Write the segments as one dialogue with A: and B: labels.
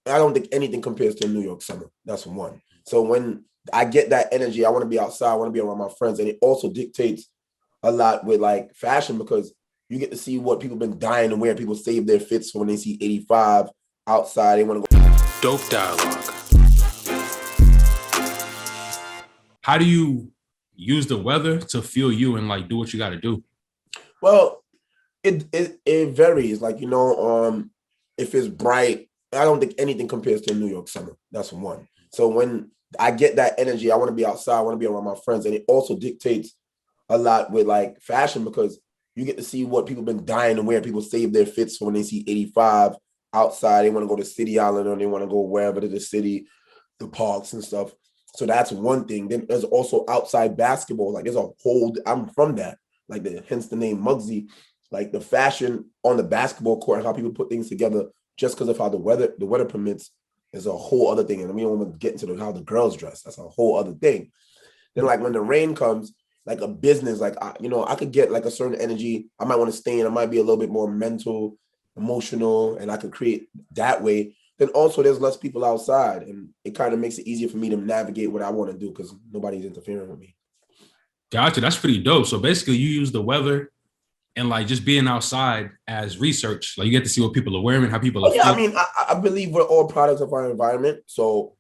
A: I don't think anything compares to New York summer. That's one. So when I get that energy, I want to be outside, I want to be around my friends. And it also dictates a lot with like fashion because you get to see what people been dying to wear. People save their fits when they see 85 outside. They want to go.
B: Dope dialogue. How do you use the weather to fuel you and like do what you got to do?
A: Well, it varies. Like, if it's bright, I don't think anything compares to New York summer. That's one. So when I get that energy, I want to be outside, I want to be around my friends. And it also dictates a lot with like fashion because you get to see what people been dying to wear. People save their fits when they see 85 outside. They want to go to City Island or they want to go wherever to the city, the parks and stuff. So that's one thing. Then there's also outside basketball. Like there's a whole, I'm from that. Like hence the name Mugzy. Like the fashion on the basketball court and how people put things together just because of how the weather permits is a whole other thing. And we don't want to get into how the girls dress. That's a whole other thing. Then like when the rain comes, like a business, like, I could get like a certain energy. I might want to stay in. I might be a little bit more mental, emotional, and I could create that way. Then also there's less people outside and it kind of makes it easier for me to navigate what I want to do because nobody's interfering with me.
B: Gotcha. That's pretty dope. So basically you use the weather and like just being outside as research. Like you get to see what people are wearing, how people are
A: Yeah, I
B: feeling.
A: mean, I believe we're all products of our environment. So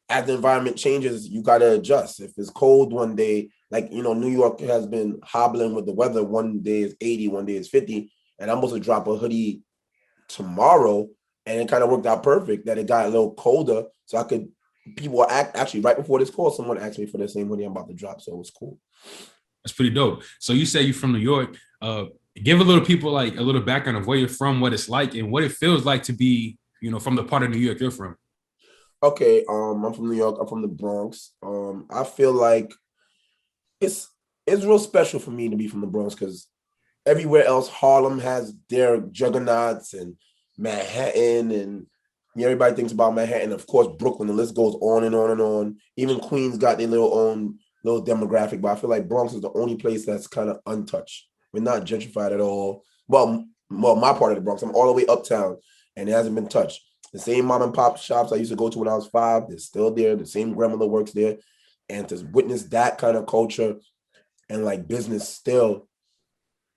A: as the environment changes, you got to adjust. If it's cold one day, like, New York has been hobbling with the weather. One day is 80, one day is 50. And I'm supposed to drop a hoodie tomorrow. And it kind of worked out perfect that it got a little colder. So people actually right before this call, someone asked me for the same hoodie I'm about to drop. So it was cool.
B: That's pretty dope. So you say you're from New York. Give a little people like a little background of where you're from, what it's like, and what it feels like to be, from the part of New York you're from.
A: Okay, I'm from New York. I'm from the Bronx. I feel like it's it's real special for me to be from the Bronx because everywhere else, Harlem has their juggernauts and Manhattan and everybody thinks about Manhattan. Of course, Brooklyn, the list goes on and on and on. Even Queens got their little demographic, but I feel like Bronx is the only place that's kind of untouched. We're not gentrified at all. Well, my part of the Bronx, I'm all the way uptown and it hasn't been touched. The same mom and pop shops I used to go to when I was 5, they're still there. The same grandmother works there. And to witness that kind of culture and like business still,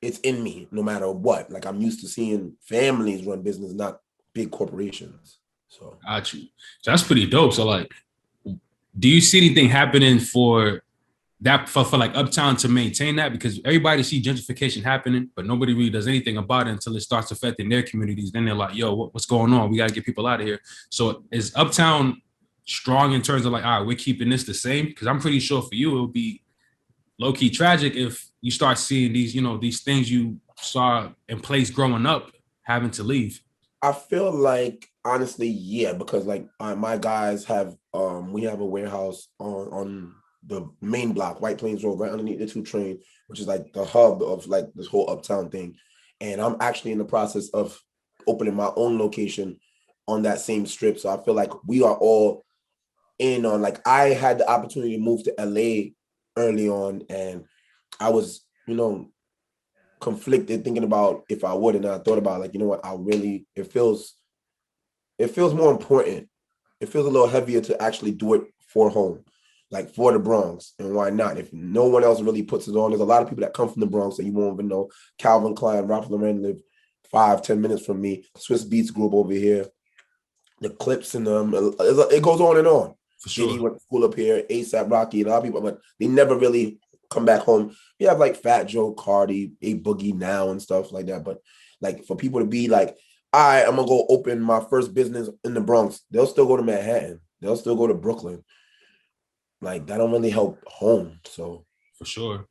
A: it's in me no matter what. Like I'm used to seeing families run business, not big corporations. So
B: Got you. So that's pretty dope. So like, do you see anything happening for that for like Uptown to maintain that? Because everybody see gentrification happening, but nobody really does anything about it until it starts affecting their communities. Then they're like, yo, what's going on? We got to get people out of here. So is Uptown strong in terms of like, all right, we're keeping this the same? Because I'm pretty sure for you, it would be low key tragic if you start seeing these, these things you saw in place growing up having to leave.
A: I feel like honestly, yeah, because like my guys have we have a warehouse on the main block, White Plains Road, right underneath the 2 train, which is like the hub of like this whole uptown thing. And I'm actually in the process of opening my own location on that same strip. So I feel like we are all in on like I had the opportunity to move to LA early on and I was, conflicted thinking about if I would and I thought about like, what, I really it feels more important. It feels a little heavier to actually do it for home, like for the Bronx. And why not? If no one else really puts it on, there's a lot of people that come from the Bronx that you won't even know. Calvin Klein, Ralph Lauren live 5-10 minutes from me. Swiss Beats group over here. The Clips and them. It goes on and on.
B: For
A: Diddy
B: sure.
A: went to school up here. ASAP Rocky, a lot of people, but they never really come back home. You have like Fat Joe, Cardi, A Boogie now and stuff like that. But like for people to be like, I'm gonna go open my first business in the Bronx, they'll still go to Manhattan. They'll still go to Brooklyn. Like that don't really help home. So
B: For sure.